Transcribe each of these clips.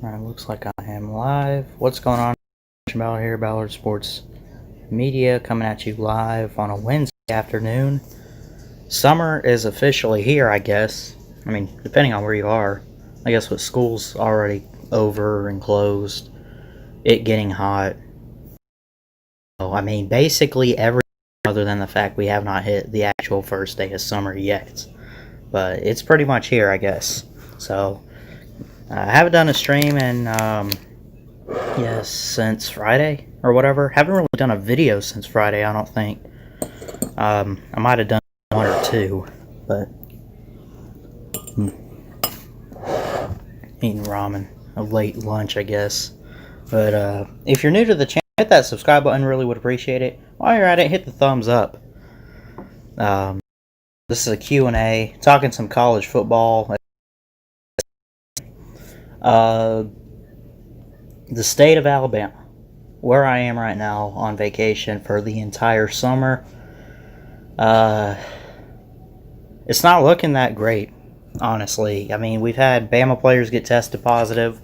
Alright, looks like I am live. What's going on? Ballard here, Ballard Sports Media, coming at you live on a Wednesday afternoon. Summer is officially here, I guess. I mean, depending on where you are. I guess with school's already over and closed, it getting hot. I mean, basically everything other than the fact we have not hit the actual first day of summer yet. But it's pretty much here, I guess. So, I haven't done a stream in, yes, since Friday or whatever. Haven't really done a video since Friday, I don't think. I might have done one or two, but eating ramen, a late lunch, I guess. But if you're new to the channel, hit that subscribe button. Really would appreciate it. While you're at it, hit the thumbs up. This is a Q&A, talking some college football. The state of Alabama, where I am right now on vacation for the entire summer. It's not looking that great, honestly. I mean, we've had Bama players get tested positive,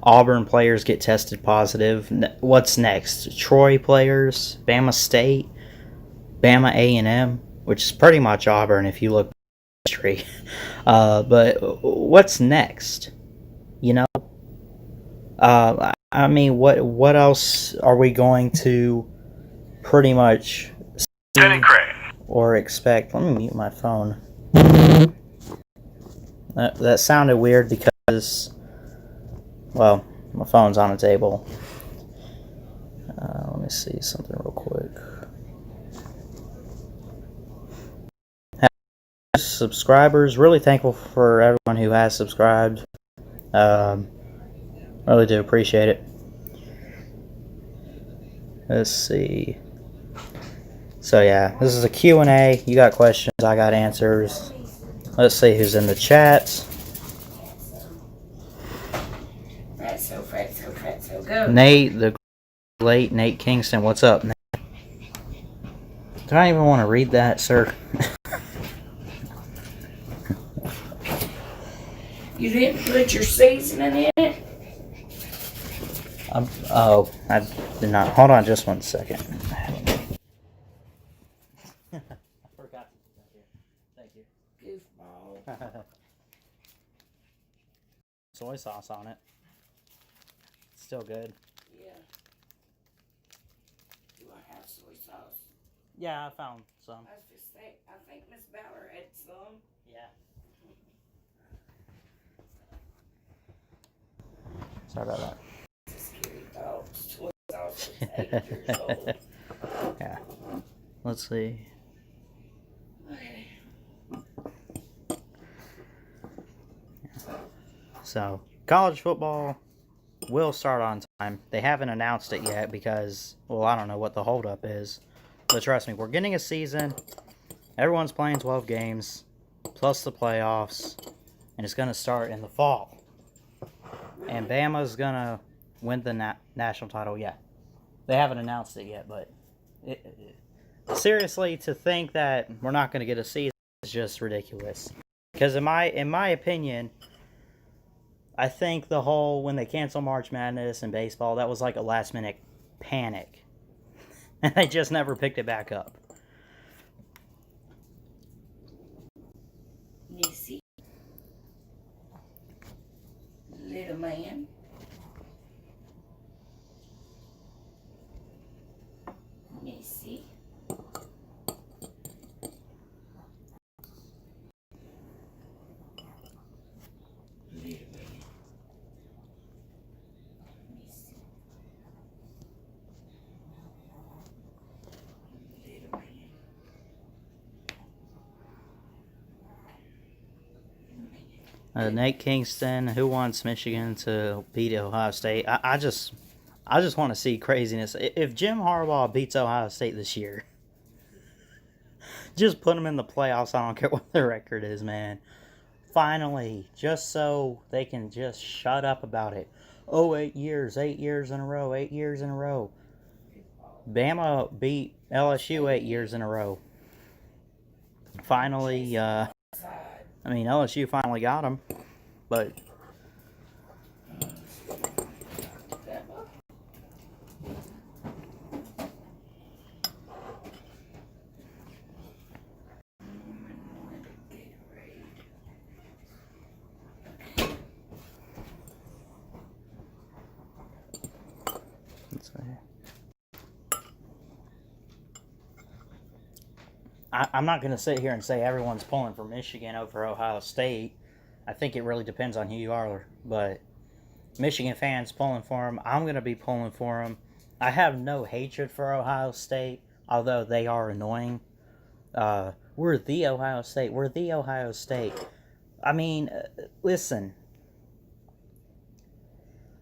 Auburn players get tested positive. What's next? Troy players, Bama State, Bama A&M, which is pretty much Auburn if you look at history. But what's next? You know? I mean, what else are we going to pretty much see or expect? Let me mute my phone. That sounded weird because, well, my phone's on the table. Let me see something real quick. Subscribers, really thankful for everyone who has subscribed. Really do appreciate it. Let's see. So yeah, this is a Q&A. You got questions, I got answers. Let's see who's in the chat. Go. Nate, the late Nate Kingston. What's up, Nate? Do I even want to read that, sir? You didn't put your seasoning in it? Oh, I did not. Hold on just one second. I forgot to do that here. Thank you. Goofball. Soy sauce on it. Still good. Yeah. Do I have soy sauce? Yeah, I found some. I was just saying, I think Miss Ballard had some. Yeah. Sorry about that. It's a scary thought. Soy sauce is 8 years old. Yeah. Let's see. Okay. So, college football will start on time. They haven't announced it yet because, well, I don't know what the holdup is. But trust me, we're getting a season. Everyone's playing 12 games, plus the playoffs, and it's going to start in the fall. And Bama's going to win the national title. Yeah, they haven't announced it yet, but seriously, to think that we're not going to get a season is just ridiculous. Because in my opinion, I think the whole, when they cancel March Madness in baseball, that was like a last-minute panic. And they just never picked it back up. Nissy. Little man. Nissy. Little man. Nissy. Little man. Nate Kingston, who wants Michigan to beat Ohio State? I just want to see craziness. If Jim Harbaugh beats Ohio State this year, just put them in the playoffs. I don't care what their record is, man. Finally, just so they can just shut up about it. Oh, 8 years in a row, 8 years in a row. Bama beat LSU 8 years in a row. Finally, I mean, LSU finally got them, but I'm not going to sit here and say everyone's pulling for Michigan over Ohio State. I think it really depends on who you are. But Michigan fans pulling for them. I'm going to be pulling for them. I have no hatred for Ohio State, although they are annoying. We're the Ohio State. We're the Ohio State. I mean, listen.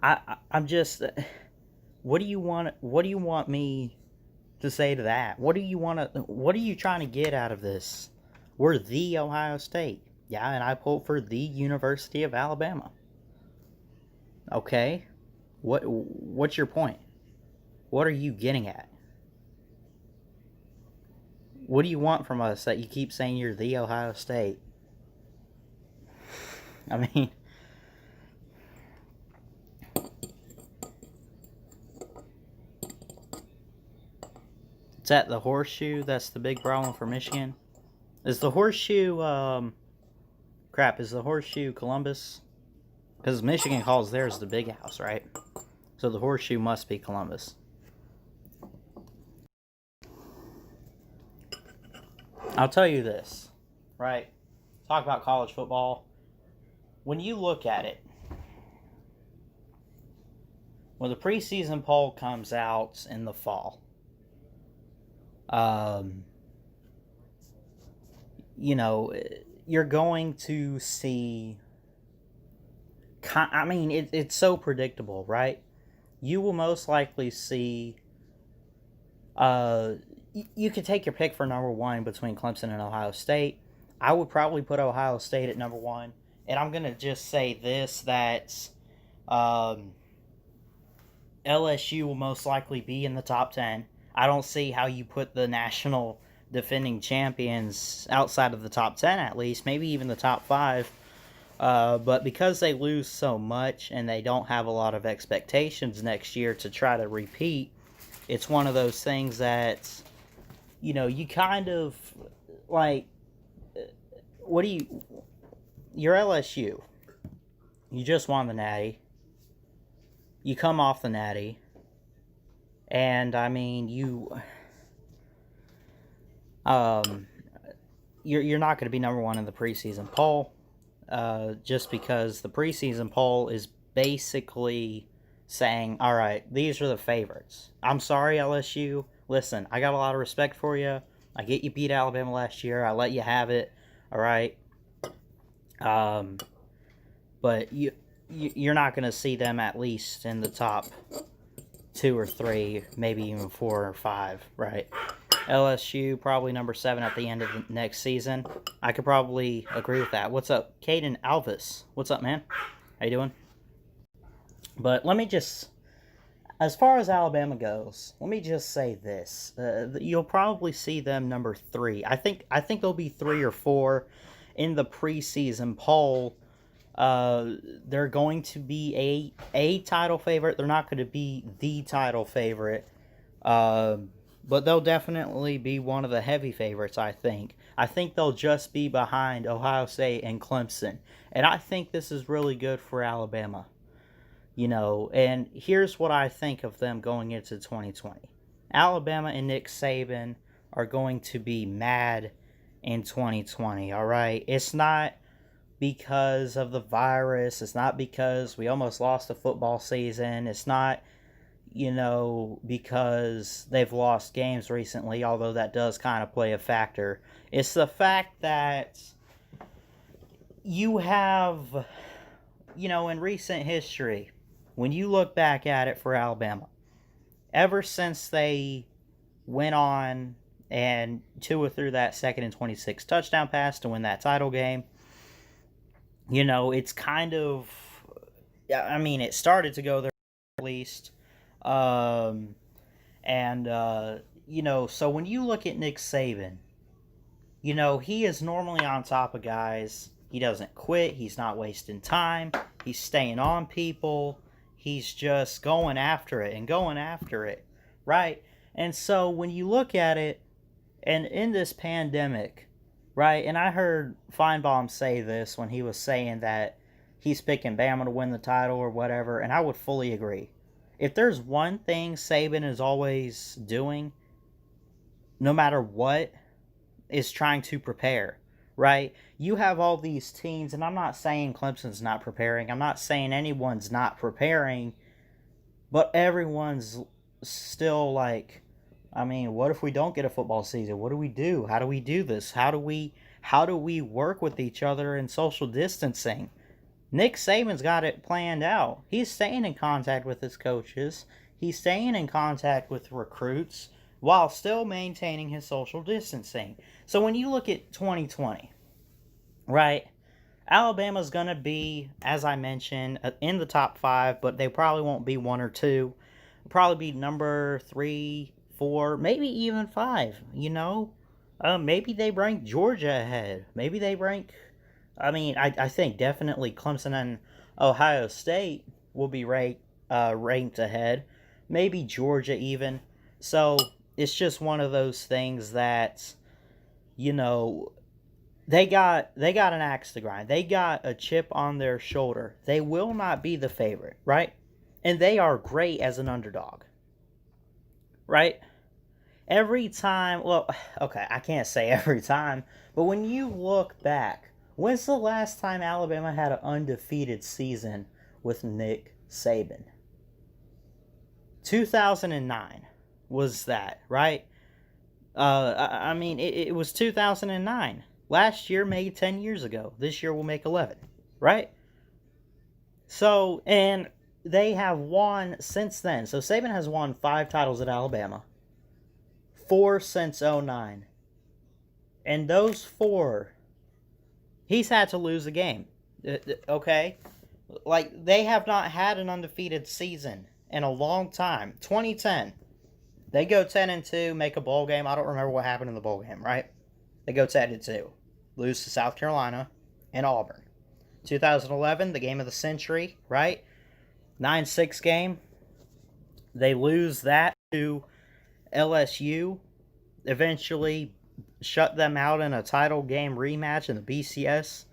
I'm just. What do you want? What do you want me to say to that? What do you want to? What are you trying to get out of this? We're the Ohio State. Yeah, and I pulled for the University of Alabama. Okay, what's your point? What are you getting at? What do you want from us that you keep saying you're the Ohio State? I mean, it's at the Horseshoe. That's the big problem for Michigan. Is the Horseshoe, is the Horseshoe Columbus? Because Michigan calls theirs the Big House, right? So the Horseshoe must be Columbus. I'll tell you this, right? Talk about college football. When you look at it, when the preseason poll comes out in the fall, you know, you're going to see. I mean, it's so predictable, right? You will most likely see. You could take your pick for number one between Clemson and Ohio State. I would probably put Ohio State at number one. And I'm going to just say this, that LSU will most likely be in the top 10. I don't see how you put the national defending champions outside of the top 10 at least, maybe even the top 5. But because they lose so much and they don't have a lot of expectations next year to try to repeat, it's one of those things that, you know, you kind of, like, you're LSU. You just won the Natty. You come off the Natty. And, I mean, you're not going to be number one in the preseason poll. Just because the preseason poll is basically saying, all right, these are the favorites. I'm sorry, LSU. Listen, I got a lot of respect for you. I get you beat Alabama last year. I let you have it. All right. But you're not going to see them at least in the top 2 or 3, maybe even 4 or 5, right? LSU probably number 7 at the end of the next season. I could probably agree with that. What's up, Caden Alvis? What's up, man? How you doing? But let me just, as far as Alabama goes, let me just say this: you'll probably see them number 3. I think they'll be 3 or 4 in the preseason poll. They're going to be a title favorite. They're not going to be the title favorite. But they'll definitely be one of the heavy favorites, I think. I think they'll just be behind Ohio State and Clemson. And I think this is really good for Alabama. You know, and here's what I think of them going into 2020. Alabama and Nick Saban are going to be mad in 2020, all right? It's not because of the virus. It's not because we almost lost a football season. It's not, you know, because they've lost games recently, although that does kind of play a factor. It's the fact that you have, you know, in recent history, when you look back at it for Alabama, ever since they went on and Tua threw that 2nd and 26 touchdown pass to win that title game, you know, it's kind of, I mean, it started to go there at least. You know, so when you look at Nick Saban, you know, he is normally on top of guys. He doesn't quit. He's not wasting time. He's staying on people. He's just going after it, right? And so when you look at it, and in this pandemic, right, and I heard Feinbaum say this when he was saying that he's picking Bama to win the title or whatever, and I would fully agree. If there's one thing Saban is always doing, no matter what, is trying to prepare, right? You have all these teams, and I'm not saying Clemson's not preparing. I'm not saying anyone's not preparing, but everyone's still like, I mean, what if we don't get a football season? What do we do? How do we do this? How do we work with each other in social distancing? Nick Saban's got it planned out. He's staying in contact with his coaches. He's staying in contact with recruits while still maintaining his social distancing. So when you look at 2020, right, Alabama's going to be, as I mentioned, in the top 5, but they probably won't be 1 or 2. Probably be number 3, 4, maybe even 5, you know? Maybe they rank Georgia ahead. Maybe they rank... I think definitely Clemson and Ohio State will be ranked ahead. Maybe Georgia even. So it's just one of those things that, you know, they got an axe to grind. They got a chip on their shoulder. They will not be the favorite, right? And they are great as an underdog, right? Every time, well, okay, I can't say every time, but when you look back, when's the last time Alabama had an undefeated season with Nick Saban? 2009 was that, right? It was 2009. Last year made 10 years ago. This year will make 11, right? So, and they have won since then. So Saban has won 5 titles at Alabama. 4 since 2009. And those 4, he's had to lose a game. Okay? Like, they have not had an undefeated season in a long time. 2010. They go 10-2, make a bowl game. I don't remember what happened in the bowl game, right? They go 10-2. Lose to South Carolina and Auburn. 2011, the game of the century, right? 9-6 game. They lose that to LSU. Eventually shut them out in a title game rematch in the BCS.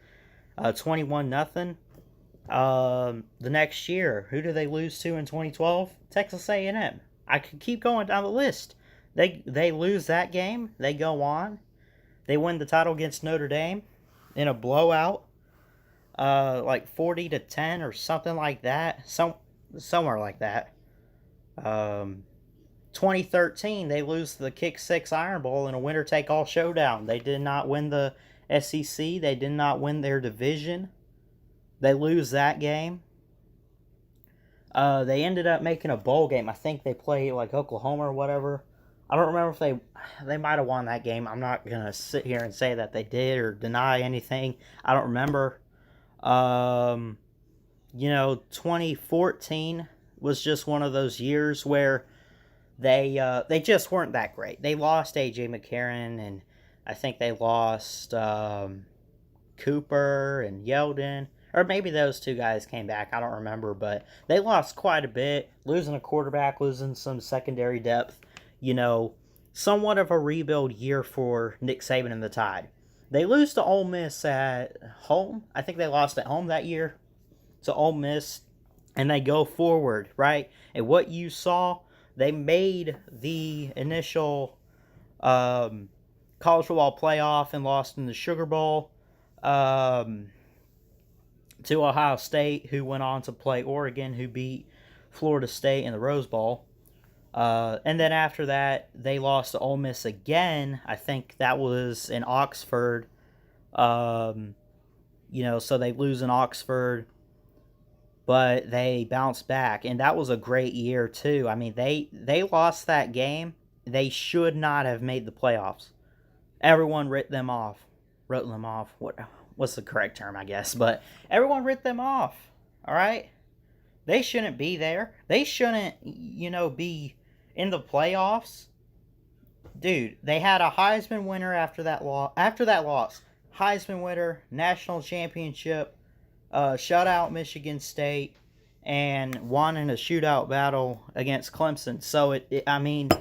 21-0. The next year, who do they lose to in 2012? Texas A&M. I could keep going down the list. They lose that game. They go on. They win the title against Notre Dame in a blowout, like 40-10 or something like that. Somewhere like that. 2013, they lose the Kick 6 Iron Bowl in a winner-take-all showdown. They did not win the SEC. They did not win their division. They lose that game. They ended up making a bowl game. I think they played like Oklahoma or whatever. I don't remember if they might have won that game. I'm not going to sit here and say that they did or deny anything. I don't remember. 2014 was just one of those years where they just weren't that great. They lost A.J. McCarron, and I think they lost Cooper and Yeldon. Or maybe those 2 guys came back. I don't remember. But they lost quite a bit. Losing a quarterback, losing some secondary depth. Somewhat of a rebuild year for Nick Saban and the Tide. They lose to Ole Miss at home. I think they lost at home that year to Ole Miss. And they go forward, right? And what you saw, they made the initial college football playoff and lost in the Sugar Bowl to Ohio State, who went on to play Oregon, who beat Florida State in the Rose Bowl. And then after that, they lost to Ole Miss again. I think that was in Oxford. So they lose in Oxford, but they bounced back, and that was a great year too. I mean, they lost that game. They should not have made the playoffs. Everyone wrote them off. What's the correct term, I guess? But everyone wrote them off. All right, they shouldn't be there. They shouldn't, be in the playoffs. Dude, they had a Heisman winner after that loss. Heisman winner, national championship, shut out Michigan State, and won in a shootout battle against Clemson. So and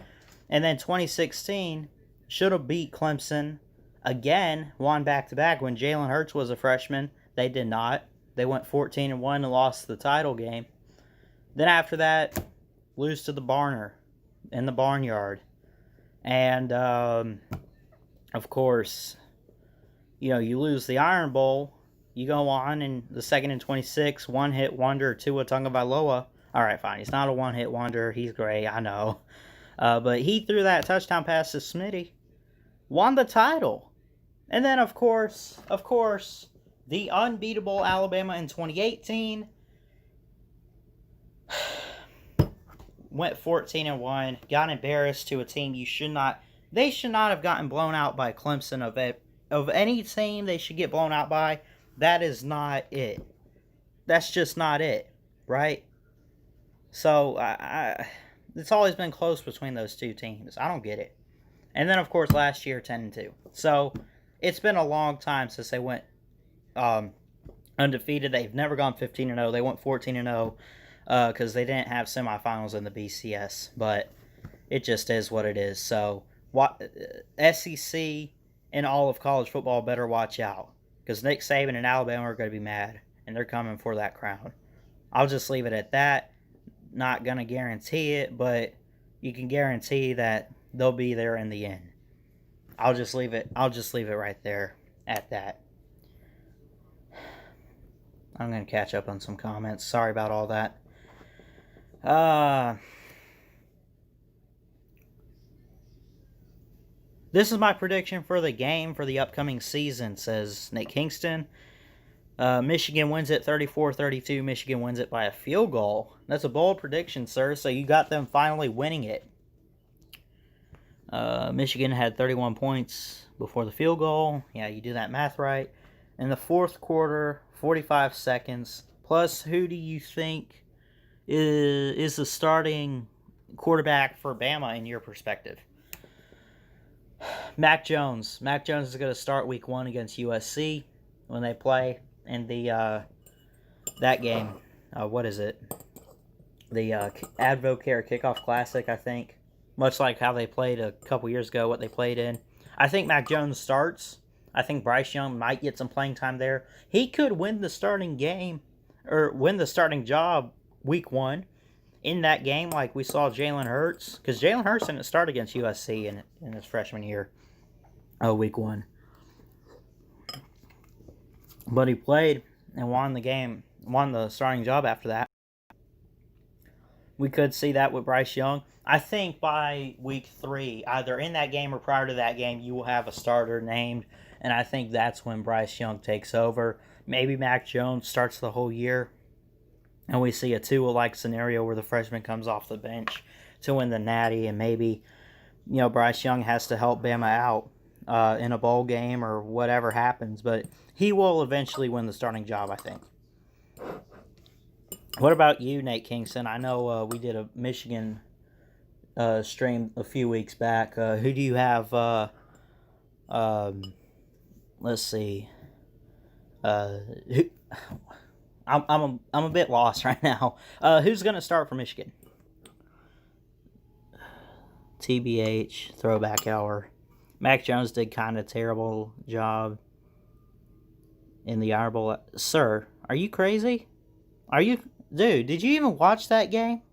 then 2016 should have beat Clemson again, won back-to-back when Jalen Hurts was a freshman. They did not. They went 14-1 and lost the title game. Then after that, lose to the Barnyard. And of course, you lose the Iron Bowl. You go on in the 2nd and 26, one-hit wonder, Tua Tagovailoa. All right, fine. He's not a one-hit wonder. He's great, I know. But he threw that touchdown pass to Smitty. Won the title. And then, of course, the unbeatable Alabama in 2018 went 14-1, got embarrassed to a team they should not have gotten blown out by Clemson. Of any team they should get blown out by, that is not it. That's just not it, right? So, it's always been close between those two teams. I don't get it. And then, of course, last year, 10-2. So, it's been a long time since they went undefeated. They've never gone 15-0. They went 14-0 because they didn't have semifinals in the BCS. But it just is what it is. So, SEC and all of college football better watch out, because Nick Saban and Alabama are going to be mad, and they're coming for that crown. I'll just leave it at that. Not going to guarantee it, but you can guarantee that they'll be there in the end. I'll just leave it right there at that. I'm going to catch up on some comments. Sorry about all that. This is my prediction for the game for the upcoming season, says Nate Kingston. Michigan wins it 34-32. Michigan wins it by a field goal. That's a bold prediction, sir. So you got them finally winning it. Michigan had 31 points before the field goal. Yeah, you do that math right. In the fourth quarter, 45 seconds. Plus, who do you think is the starting quarterback for Bama in your perspective? Mac Jones. Mac Jones is going to start week 1 against USC when they play in the that game. What is it? The Advocare Kickoff Classic, I think. Much like how they played a couple years ago, what they played in. I think Mac Jones starts. I think Bryce Young might get some playing time there. He could win the starting game, or win the starting job week 1 in that game, like we saw Jalen Hurts. Because Jalen Hurts didn't start against USC in his freshman year, week 1. But he played and won the game, won the starting job after that. We could see that with Bryce Young. I think by week 3, either in that game or prior to that game, you will have a starter named, and I think that's when Bryce Young takes over. Maybe Mac Jones starts the whole year, and we see a Tua-like scenario where the freshman comes off the bench to win the Natty, and maybe Bryce Young has to help Bama out in a bowl game or whatever happens, but he will eventually win the starting job, I think. What about you, Nate Kingston? I know we did a Michigan stream a few weeks back. Who do you have? Let's see. I'm a bit lost right now. Who's gonna start for Michigan? TBH throwback hour. Mac Jones did kind of terrible job in the Iron Bowl. Sir, are you crazy? Dude, did you even watch that game?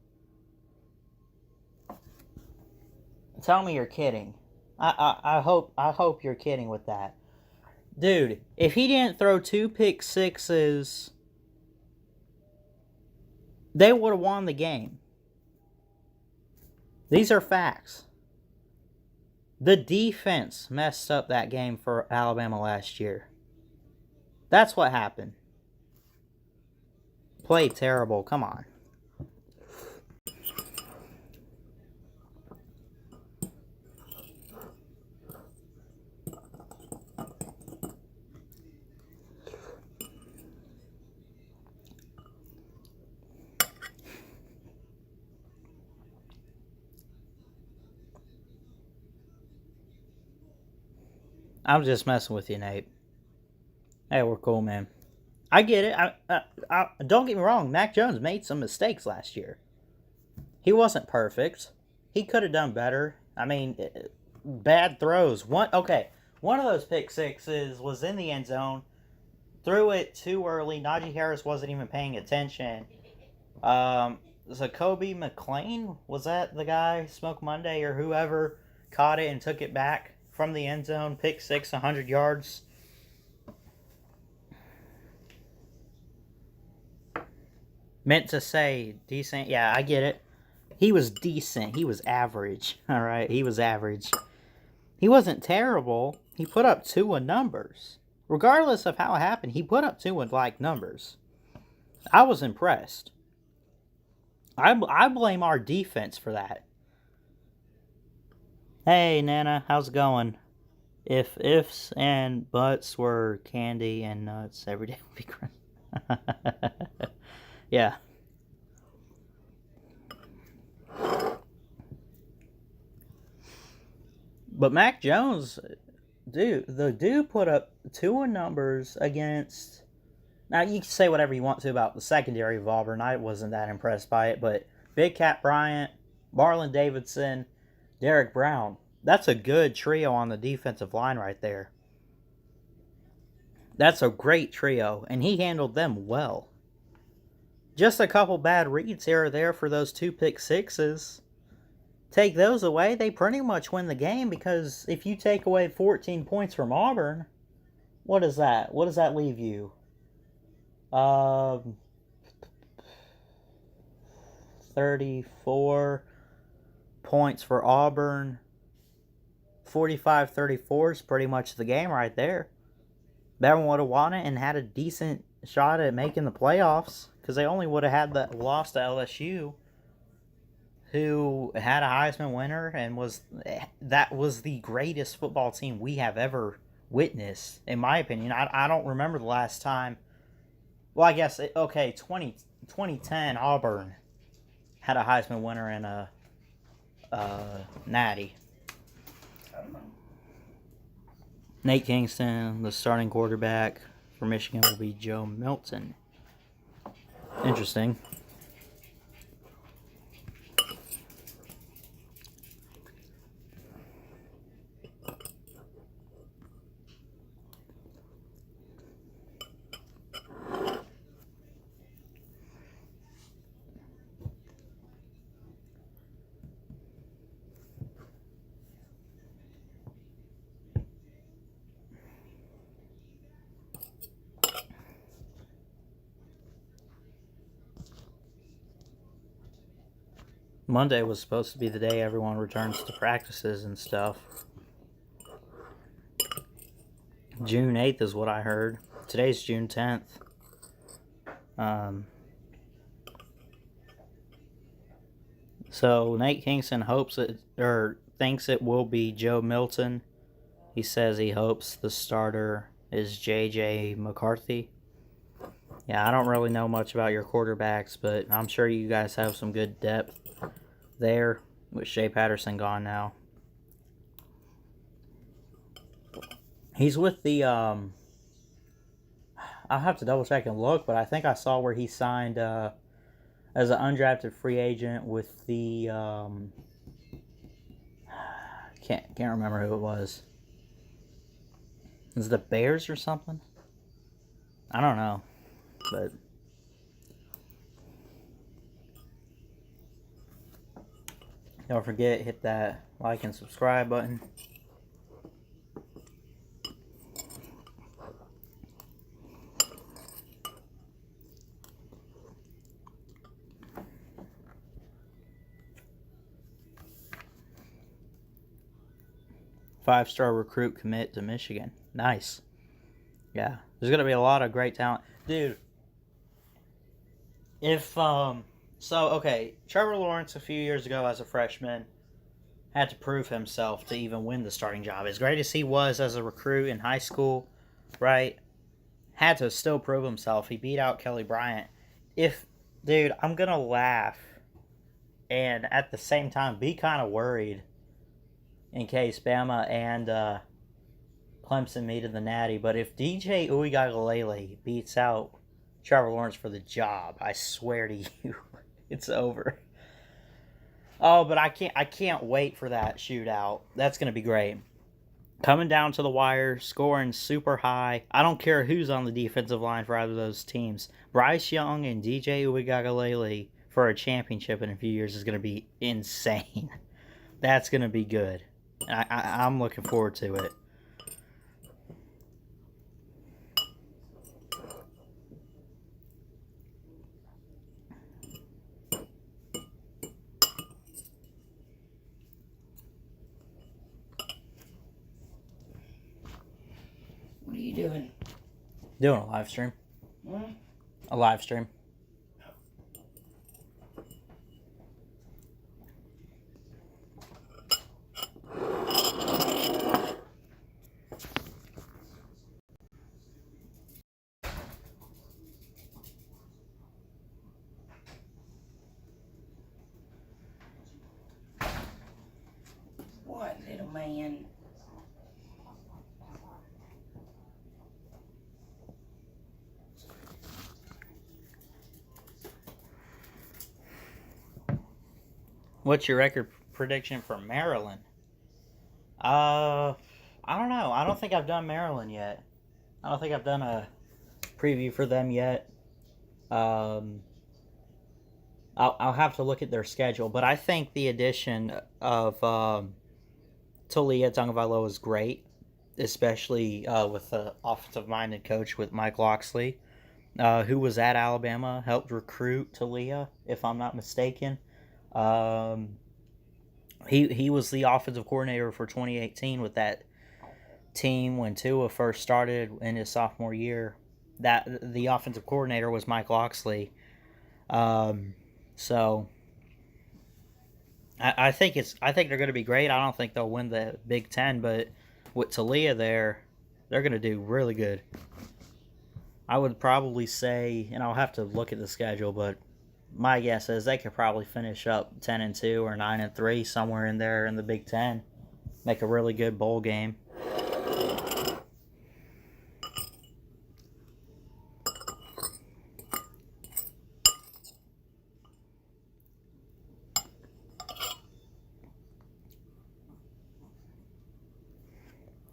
Tell me you're kidding. I hope you're kidding with that. Dude, if he didn't throw 2 pick sixes, they would have won the game. These are facts. The defense messed up that game for Alabama last year. That's what happened. Played terrible. Come on. I'm just messing with you, Nate. Hey, we're cool, man. I get it. I don't get me wrong. Mac Jones made some mistakes last year. He wasn't perfect. He could have done better. I mean, bad throws. One of those pick sixes was in the end zone. Threw it too early. Najee Harris wasn't even paying attention. Zacoby McClain, was that the guy? Smoke Monday or whoever caught it and took it back from the end zone, pick six, 100 yards. Meant to say decent. Yeah, I get it. He was decent. He was average. All right, he was average. He wasn't terrible. He put up 2 in numbers. Regardless of how it happened, he put up 2 in like numbers. I was impressed. I blame our defense for that. Hey, Nana, how's it going? If ifs and buts were candy and nuts, every day would be great. Yeah. But Mac Jones, the dude put up 2 in numbers against. Now, you can say whatever you want to about the secondary of Auburn. I wasn't that impressed by it, but Big Cat Bryant, Marlon Davidson, Derek Brown. That's a good trio on the defensive line right there. That's a great trio, and he handled them well. Just a couple bad reads here or there for those 2 pick sixes. Take those away, they pretty much win the game, because if you take away 14 points from Auburn, what is that? What does that leave you? 34 points for Auburn. 45-34 is pretty much the game right there. Bama would have won it and had a decent shot at making the playoffs, because they only would have had that loss to LSU, who had a Heisman winner and was the greatest football team we have ever witnessed, in my opinion. I don't remember the last time. Well, I guess, 2010 Auburn had a Heisman winner and a natty. I don't know. Nate Kingston, the starting quarterback for Michigan, will be Joe Milton. Interesting. Monday was supposed to be the day everyone returns to practices and stuff. June 8th is what I heard. Today's June 10th. So Nate Kingston thinks it will be Joe Milton. He says he hopes the starter is J.J. McCarthy. Yeah, I don't really know much about your quarterbacks, but I'm sure you guys have some good depth there with Shea Patterson gone now. He's with the I'll have to double check and look, but I think I saw where he signed as an undrafted free agent with the can't remember who it was. Is it the Bears or something? I don't know, but don't forget, hit that like and subscribe button. Five-star recruit commit to Michigan. Nice. Yeah, there's going to be a lot of great talent. Dude, Trevor Lawrence a few years ago as a freshman had to prove himself to even win the starting job. As great as he was as a recruit in high school, right, had to still prove himself. He beat out Kelly Bryant. Dude, I'm going to laugh and at the same time be kind of worried in case Bama and Clemson meet in the Natty. But if DJ Uiagalelei beats out Trevor Lawrence for the job, I swear to you, it's over. Oh, but I can't wait for that shootout. That's going to be great. Coming down to the wire, scoring super high. I don't care who's on the defensive line for either of those teams. Bryce Young and DJ Uiagalelei for a championship in a few years is going to be insane. That's going to be good. And I'm looking forward to it. What are you doing? Doing a live stream. Hmm? A live stream. What, little man? What's your record prediction for Maryland? I don't know. I don't think I've done Maryland yet. I don't think I've done a preview for them yet. I'll have to look at their schedule, but I think the addition of Talia Tagovailoa is great, especially with the offensive-minded coach with Mike Locksley, who was at Alabama, helped recruit Talia, if I'm not mistaken. He was the offensive coordinator for 2018 with that team when Tua first started in his sophomore year. That the offensive coordinator was Mike Locksley. So I think they're going to be great. I don't think they'll win the Big Ten, but with Talia there, they're going to do really good. I would probably say, and I'll have to look at the schedule, but my guess is they could probably finish up 10-2 or 9-3 somewhere in there in the Big Ten. Make a really good bowl game.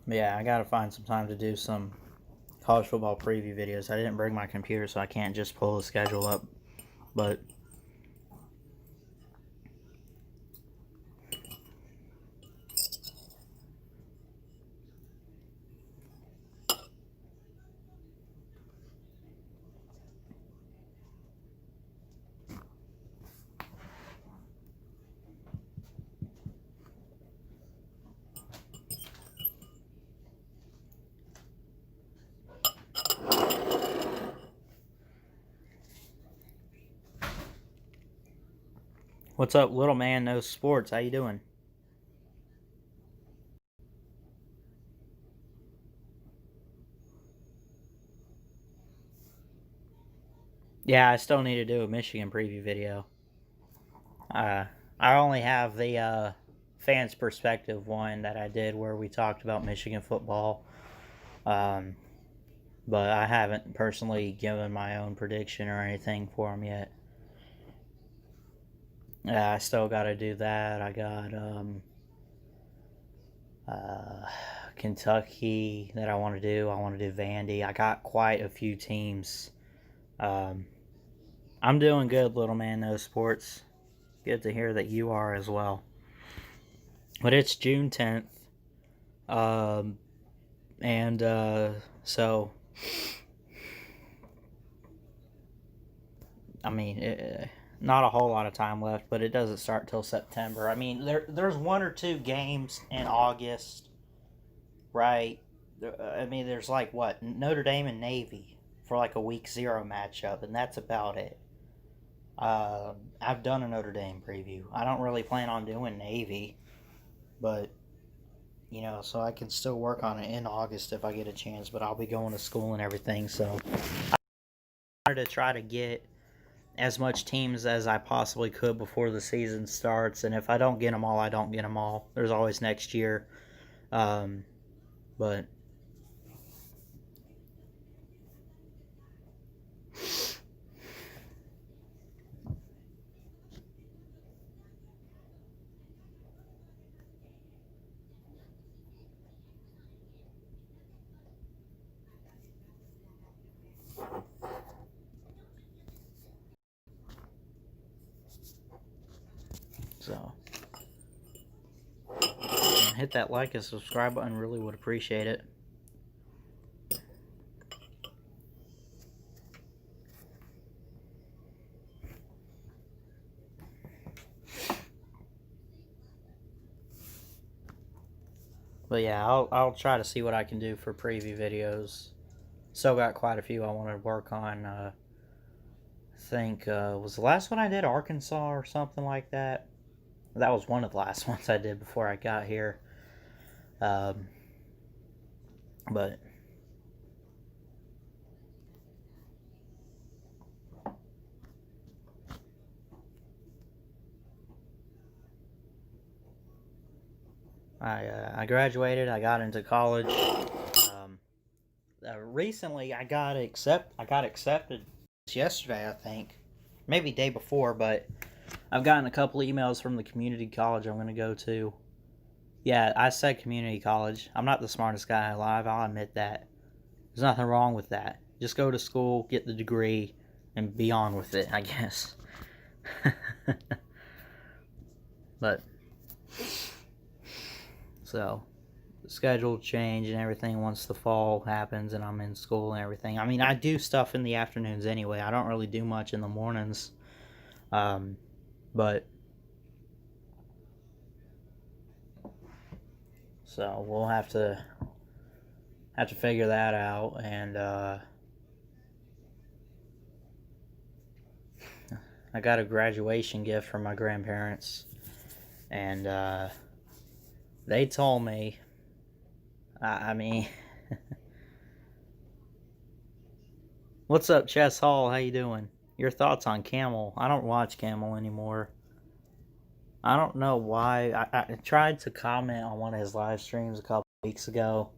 Yeah, I gotta find some time to do some college football preview videos. I didn't bring my computer, so I can't just pull the schedule up. But what's up, little man knows sports? How you doing? Yeah, I still need to do a Michigan preview video. I only have the fans perspective one that I did where we talked about Michigan football. But I haven't personally given my own prediction or anything for them yet. Yeah, I still got to do that. I got Kentucky that I want to do. I want to do Vandy. I got quite a few teams. I'm doing good, little man knows sports. Good to hear that you are as well. But it's June 10th. So I mean, not a whole lot of time left, but it doesn't start till September. I mean, there's one or two games in August, right? I mean, there's like what, Notre Dame and Navy for like a week 0 matchup, and that's about it. I've done a Notre Dame preview. I don't really plan on doing Navy, but so I can still work on it in August if I get a chance. But I'll be going to school and everything, so I wanted to try to get as much teams as I possibly could before the season starts. And if I don't get them all, I don't get them all. There's always next year. But so hit that like and subscribe button. Really would appreciate it. But yeah, I'll try to see what I can do for preview videos. Still got quite a few I want to work on. I think was the last one I did Arkansas or something like that. That was one of the last ones I did before I got here. But I graduated. I got into college. Recently, I got accepted yesterday, I think, maybe day before. But I've gotten a couple emails from the community college I'm going to go to. Yeah, I said community college. I'm not the smartest guy alive. I'll admit that. There's nothing wrong with that. Just go to school, get the degree, and be on with it, I guess. But so the schedule change and everything once the fall happens and I'm in school and everything. I mean, I do stuff in the afternoons anyway. I don't really do much in the mornings. But so we'll have to figure that out. And I got a graduation gift from my grandparents, and they told me, I mean, what's up, Chess Hall? How you doing? Your thoughts on Camel? I don't watch Camel anymore. I don't know why. I tried to comment on one of his live streams a couple weeks ago.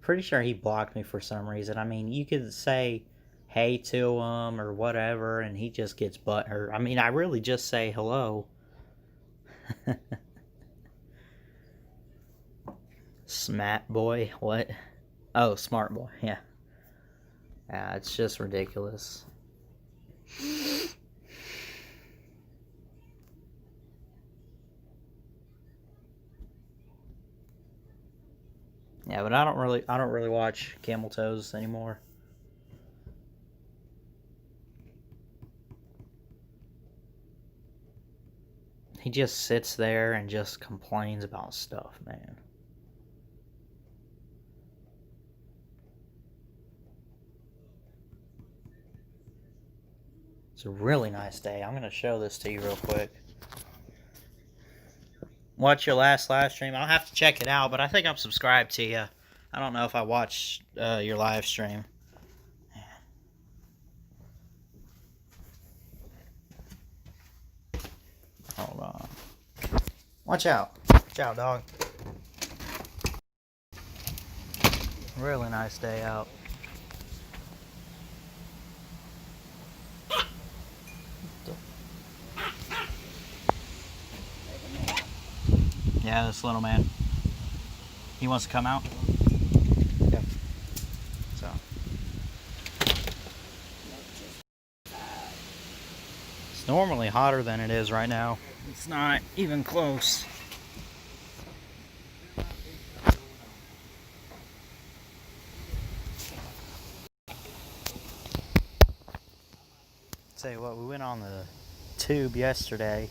Pretty sure he blocked me for some reason. I mean, you could say hey to him or whatever, and he just gets butthurt. I mean, I really just say hello. Smat boy? What? Oh, smart boy. Yeah. Yeah, it's just ridiculous. Yeah, but I don't really watch Camel Toes anymore. He just sits there and just complains about stuff, man. It's a really nice day. I'm going to show this to you real quick. Watch your last live stream. I'll have to check it out, but I think I'm subscribed to you. I don't know if I watched your live stream. Hold on. Watch out. Watch out, dog. Really nice day out. Yeah, this little man. He wants to come out? Yeah. So. It's normally hotter than it is right now. It's not even close. Tell you what, we went on the tube yesterday.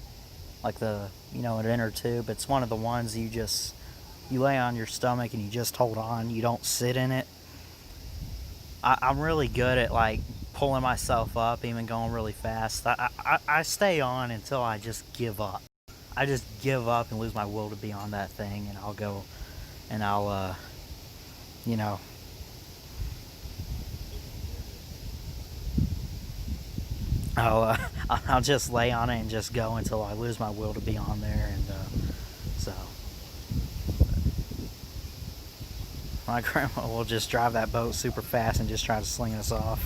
Like an inner tube. It's one of the ones you lay on your stomach and you just hold on. You don't sit in it. I'm really good at like pulling myself up, even going really fast. I stay on until I just give up. I just give up and lose my will to be on that thing, and I'll go and I'll I'll just lay on it and just go until I lose my will to be on there, and so my grandma will just drive that boat super fast and just try to sling us off.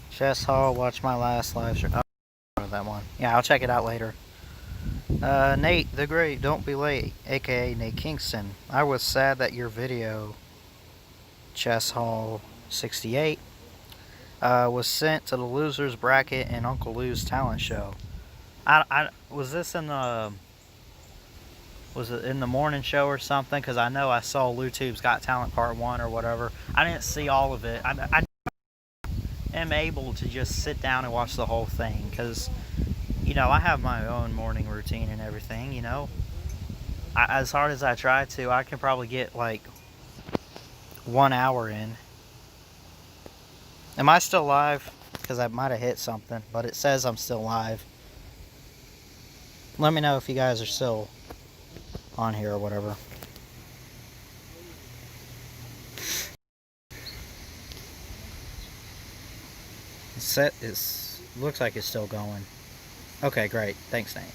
Chess Hall, watch my last live stream. Oh, that one. Yeah, I'll check it out later. Nate the Great, don't be late, aka Nate Kingston. I was sad that your video, Chess Hall 68, was sent to the losers bracket in Uncle Lou's talent show. I was this in the was it in the morning show or something? Because I know I saw YouTube's Got Talent Part 1 or whatever. I didn't see all of it. I am able to just sit down and watch the whole thing because, you know, I have my own morning routine and everything, you know. As hard as I try to, I can probably get like 1 hour in. Am I still live? Because I might have hit something, but it says I'm still live. Let me know if you guys are still on here or whatever. Looks like it's still going. Okay, great. Thanks, Nate.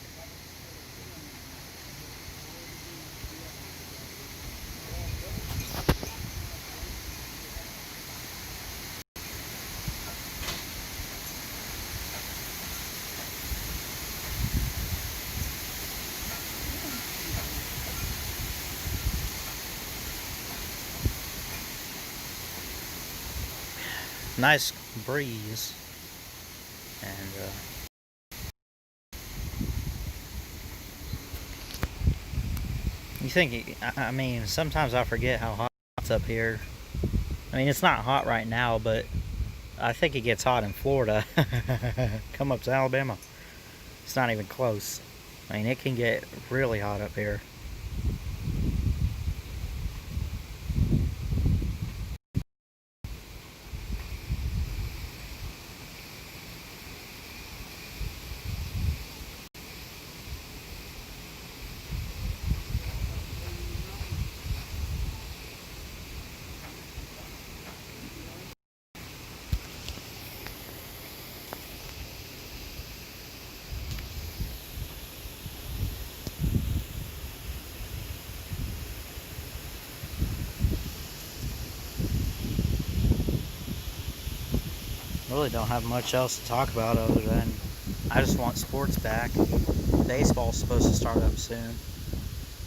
Nice breeze. And you think, I mean, sometimes I forget how hot it's up here. I mean, it's not hot right now, but I think it gets hot in Florida. Come up to Alabama. It's not even close. I mean, it can get really hot up here. Really don't have much else to talk about other than I just want sports back. Baseball's supposed to start up soon.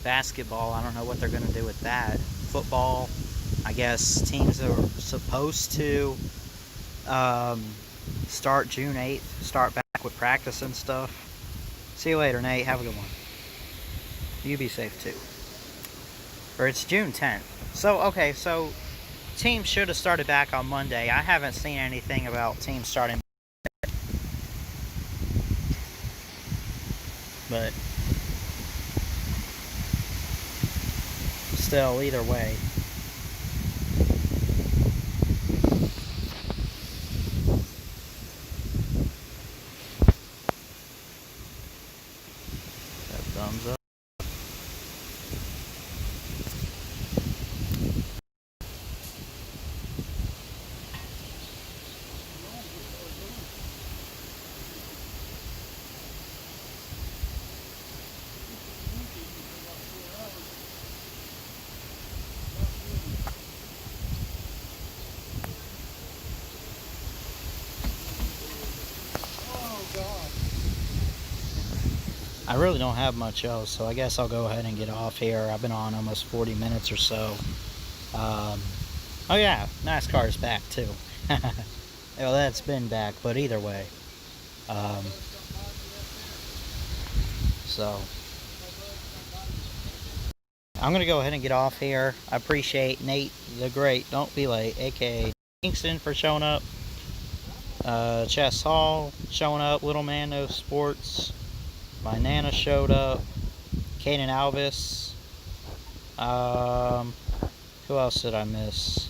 Basketball, I don't know what they're going to do with that. Football, I guess teams are supposed to start June 8th, start back with practice and stuff. See you later, Nate. Have a good one. You be safe too. Or it's June 10th. So, okay, so teams should have started back on Monday. I haven't seen anything about teams starting. But still, either way. That thumbs up. I really don't have much else, so I guess I'll go ahead and get off here. I've been on almost 40 minutes or so. Oh yeah, NASCAR's back too. Well, that's been back, but either way. So I'm gonna go ahead and get off here. I appreciate Nate the Great, don't be late, aka Kingston, for showing up. Chess Hall showing up. Little Man No Sports. My Nana showed up. Kanan Alvis. Who else did I miss?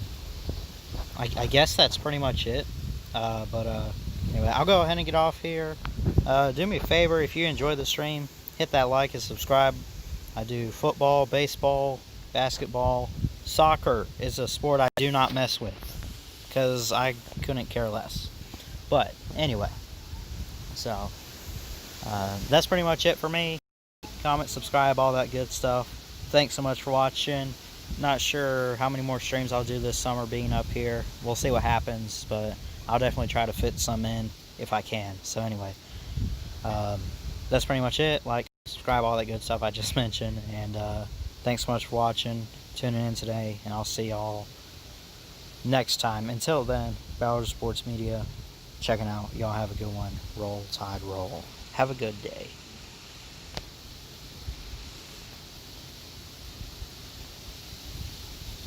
I guess that's pretty much it. Anyway, I'll go ahead and get off here. Do me a favor, if you enjoy the stream, hit that like and subscribe. I do football, baseball, basketball. Soccer is a sport I do not mess with because I couldn't care less. But anyway, so that's pretty much it for me. Comment, subscribe, all that good stuff. Thanks so much for watching. Not sure how many more streams I'll do this summer being up here. We'll see what happens, but I'll definitely try to fit some in if I can. So anyway, that's pretty much it. Like, subscribe, all that good stuff I just mentioned. And thanks so much for watching, tuning in today, and I'll see y'all next time. Until then, Ballard Sports Media checking out. Y'all have a good one. Roll Tide Roll. Have a good day.